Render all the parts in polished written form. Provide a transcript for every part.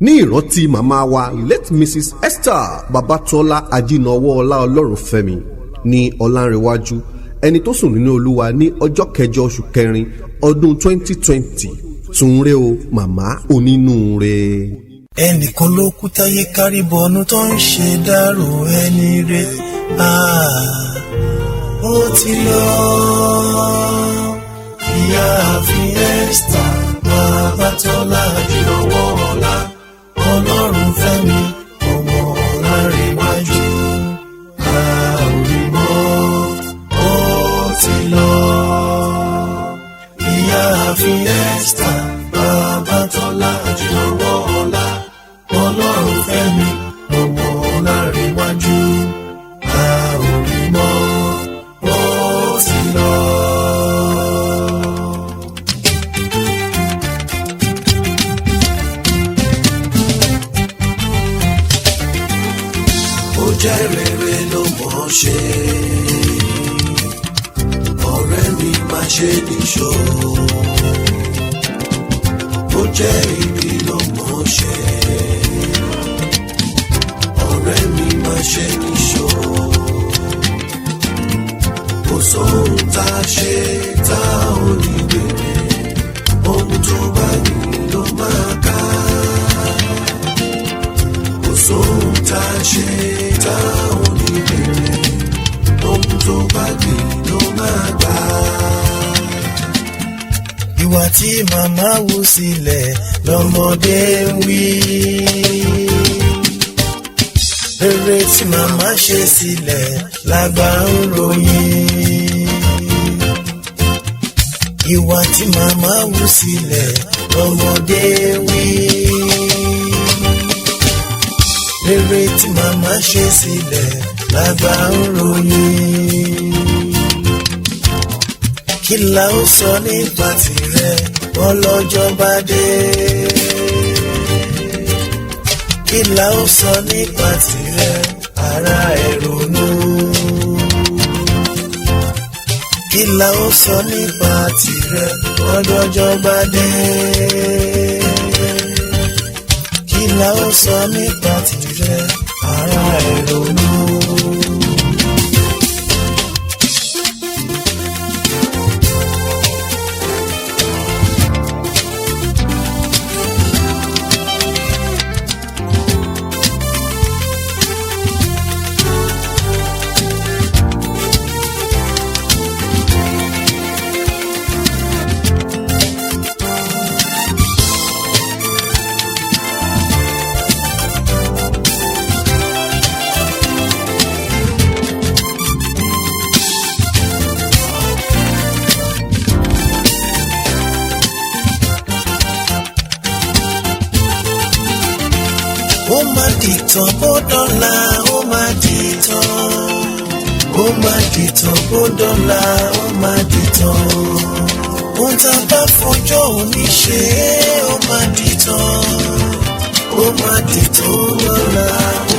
ní ìrántí màmá wa late Mrs.Esther Babatola Ajínọwọ́ ọlá Olorunfemi ní Ọlánrewájú ẹni tó sùn nínú Olúwa ní ọjọ́ kẹjọ oṣù kẹrin ọdún 2020 sunre o màmá onínúure. ẹnìkan ló kú táyé kárí bọnú tó ń ṣe dárò ẹni rẹ̀ ó ti lọ ìyáàfin Esther Babatola Ajínọwọ́ ọlá Olorunfemi ọmọ Ọlárewájú a ò rí mọ́ ó ti lọ ìyáàfin Esther Babatola Ajínọwọ́ ọlá Olorunfemi ọmọ Ọlárewájú a ò rí mọ́ ó ti lọ. Jẹ́ rere ló mọ̀ ṣe ọ̀rẹ́ mi má ṣe níṣó ó jẹ́ ibi ló mọ̀ ṣe ọ̀rẹ́ mi má ṣe níṣó kò sóhun tá a ṣe tá ò ní gbèrè ohun tó bá ní ló máa ká kò sóhun tá a ṣe tá ò ní bèrè ohun tó bá gbé ló máa gbà. Ìwà tí màmá wù sílẹ̀ lọ́mọdé ń wí. Rere tí màmá ṣe sílẹ̀ lágbà ń ròyìn. Ìwà tí màmá wù sílẹ̀ lọ́mọdé ń wí. Rere tí màmá ṣe sílẹ̀ lágbà ń ròyìn. Kí la ó sọ nípa tìrẹ ọlọ́jọ́ bá dé? Kí la ó sọ nípa tìrẹ ará ẹ ronú? Kí la ó sọ nípa tìrẹ ọlọ́jọ́ bá dé? Kí la ó sọ nípa tìrẹ ará ẹ ronú? Ó máa dìtàn bó dọ́là, ó máa dìtàn. Ó máa dìtàn bó dọ́là, ó máa dìtàn. Ohun tá a bá fọjọ́ òní ṣe ó máa dìtàn. Ó máa dìtàn bó dọ́là,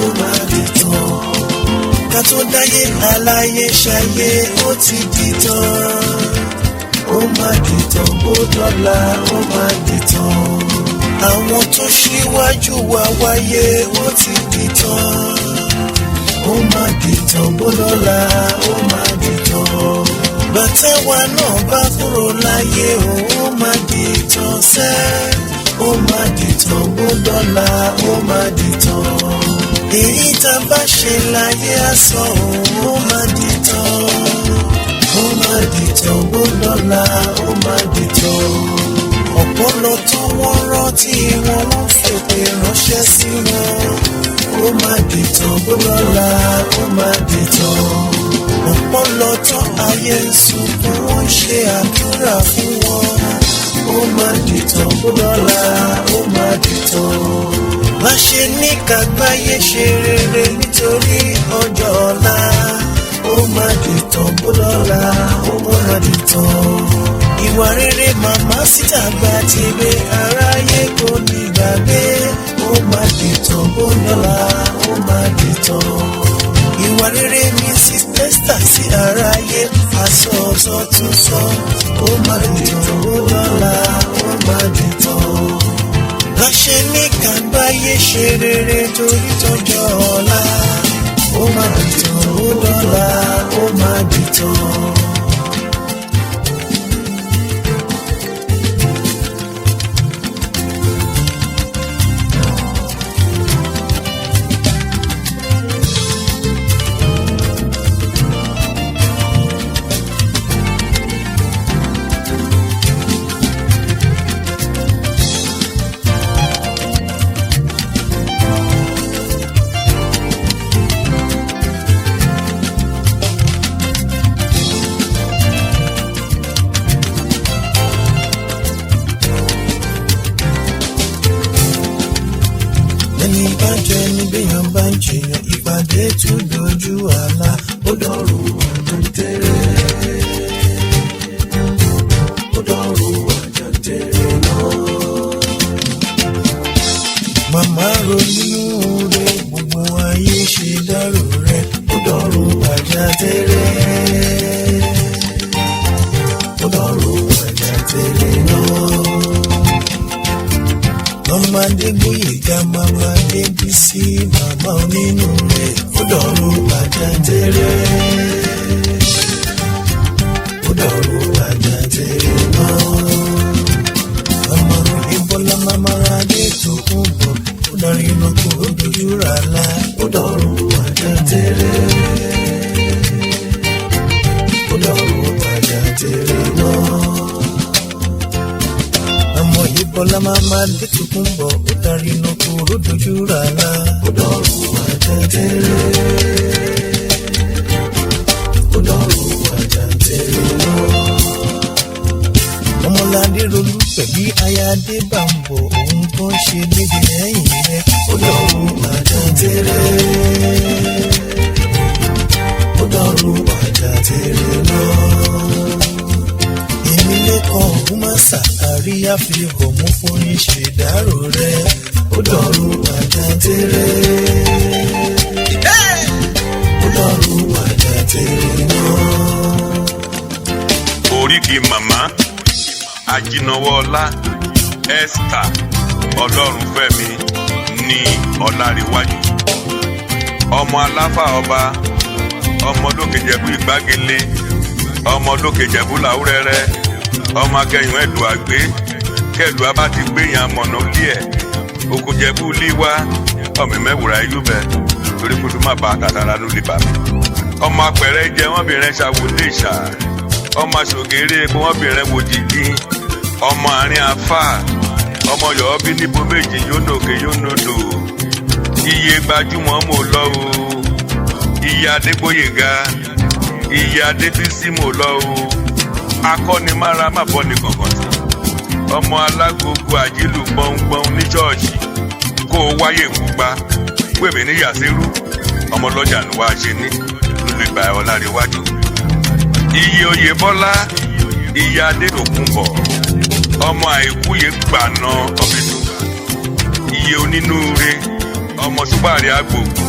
ó máa dìtàn. Ká tó dáyé aláyé ṣayé ó ti dìtàn. Ó máa dìtàn bó dọ́là, ó máa dìtàn. Àwọn tó ṣíwájú wa wáyé wọ́n ti dìtàn. Ó máa dìtàn bó dọ́là, ó máa dìtàn. Bàtà wa náà bá kúrò láyé ó máa dìtàn sẹ́. Ó máa dìtàn bó dọ́là, ó máa dìtàn. Èyí tá a bá ṣe láyé asán ó máa dìtàn. Ó máa dìtàn bó dọ́là, ó máa dìtàn. Ọpọlọ tó wọ́n rántí wọn wọ́n fèpè ránṣẹ́ sí wọn. Ó máa dìtàn bó dọ́là, ó máa dìtàn. Ọpọlọ tó ayé ń sunkún wọ́n ṣe àdúrà fún wọn. Ó máa dìtàn bó dọ́là, ó máa dìtàn. Láṣẹ ní kàgbáyé ṣe rere nítorí ọjọ́ ọ̀la. Ó máa dìtàn bó dọ́là, ó máa dìtàn. Ìwà rere màmá sí dàgbà tìrẹ aráyé kò ní gbàgbé. Ó máa dìtàn bó dọ́là, ó máa dìtàn. Ìwà rere Mrs.Esther sí aráyé aṣọ ọ̀sọ̀ tún sọ. Ó máa dìtàn bó dọ́là, ó máa dìtàn. Láṣẹ ní kàgbáyé ṣe rere torí tọjọ́ ọ̀la. Ó máa dìtàn ó dọ́là ó máa dìtàn. Ẹni bá jẹ ní béèyàn bá ń jìyàn ìpàdé tún dojú àlá. Ó dọ̀rùn àjàntẹ̀rẹ̀. Ó dọ̀rùn àjàntẹ̀rẹ̀ náà. Màmá ronú rẹ̀ gbogbo ayé ṣe dárò rẹ̀. Ó dọ̀rùn àjàntẹ̀rẹ̀. Ó dọ̀rùn àjàntẹ̀rẹ̀ náà. Mama Adébóyèga, Mama Adébísí, màmá onínúure, ó dọ̀rùn àjàntẹ̀rẹ̀. Ó dọ̀rùn àjàntẹ̀rẹ̀ náà. Mama Oyèbọ́lá, Mama Adétòkunbọ̀, ó darí iná kó o dojú rà lá. Ó dọ̀rùn àjàntẹ̀rẹ̀. Ó dọ̀rùn àjàntẹ̀rẹ̀ náà. Ọmọ Oyèbọ́lá Mama Adétòkunbọ̀ ó darí iná kúrò dojú rà lá. Ó dọ̀rùn àjàntẹ̀rẹ̀. Ó dọ̀rùn àjàntẹ̀rẹ̀ náà. Ọmọládé Rolú pẹ̀bí aya Adébàmbọ̀ òun tó ń ṣe léde lẹ́yìn rẹ̀. Ó dọ̀rùn àjàntẹ̀rẹ̀. Ó dọ̀rùn àjàntẹ̀rẹ̀ náà. Lẹ́kọ̀ọ́ Ògúnmọ́sà Ariya Flavour mú fún ìṣèdárò rẹ̀. Ó dọ̀rùn àjàntẹ̀rẹ̀. Ó dọ̀rùn àjàntẹ̀rẹ̀ náà. Oríkì màmá Ajínáwọ́lá Esther Olorunfemi ní Ọláríwájú. Ọmọ aláfà ọba, ọmọ lókèjẹ̀bú ìgbàgélé, ọmọ lókèjẹ̀bú làwúrẹ́rẹ́. Ọmọ akẹyìn ẹ̀dùn àgbé kẹlù abá ti gbé yan mọ̀nà lé ẹ̀ okòjẹ̀bú líwá ọmọ mẹ́wùrà ayúbẹ̀ torí kudu má ba kàtàrà ló lè bà mí. Ọmọ apẹ̀rẹ̀ jẹ wọ́n bìnrin ṣàwọlé ìṣà ọmọ aṣògèrè epo wọ́n bìnrin wò jìgì ọmọ àárín afá ọmọ yọ̀ọ́ bí níbo méjì yóò nòkè yóò nòdò iye gbajúmọ̀ mò lọ o iye Adébóyèga iye Adébísí mò lọ o. Akọni mára má bọ́ ní kankan tí ọmọ alágogo àjílù gbọ̀ngbọ̀n ní ṣọ́ọ̀ṣì kó o wáyé pupa pèmí ní yàsírú ọmọ lọ́jà ló wá ṣe ní lórí ìgbà Ọláríwájú. Iye Oyèbọ́lá iye Adétòkunbọ̀ ọmọ àìkúyè gbàna ọ̀bẹ̀tò iye onínúure ọmọ ṣúbàrí agbègbè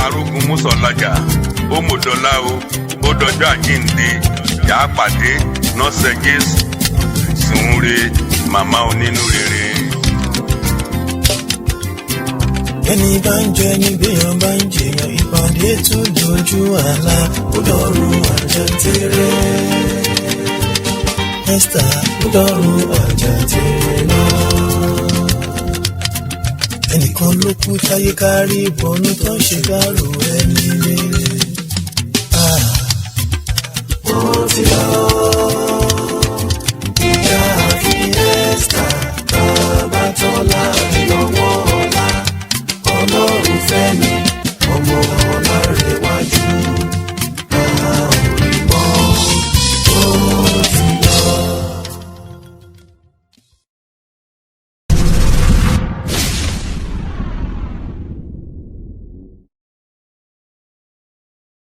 arógun mùsọ̀lájà ó mọ̀dọ́lá o ó dọjọ́ àjíǹde yà á pàdé nọ́ọ̀sẹ̀ Jésù sùnwúre màmá onínúrere. Ẹni bá ń jẹ ní béèyàn bá ń jẹyàn ìpàdé tún dojú àlá. Ó dọ̀rùn àjàntẹ̀rẹ̀. Esther ó dọ̀rùn àjàntẹ̀rẹ̀ náà. Ẹnìkan ló kú táyé kárí ìbọnú tó ń ṣe dárò ẹni lé. Ó ti lọ.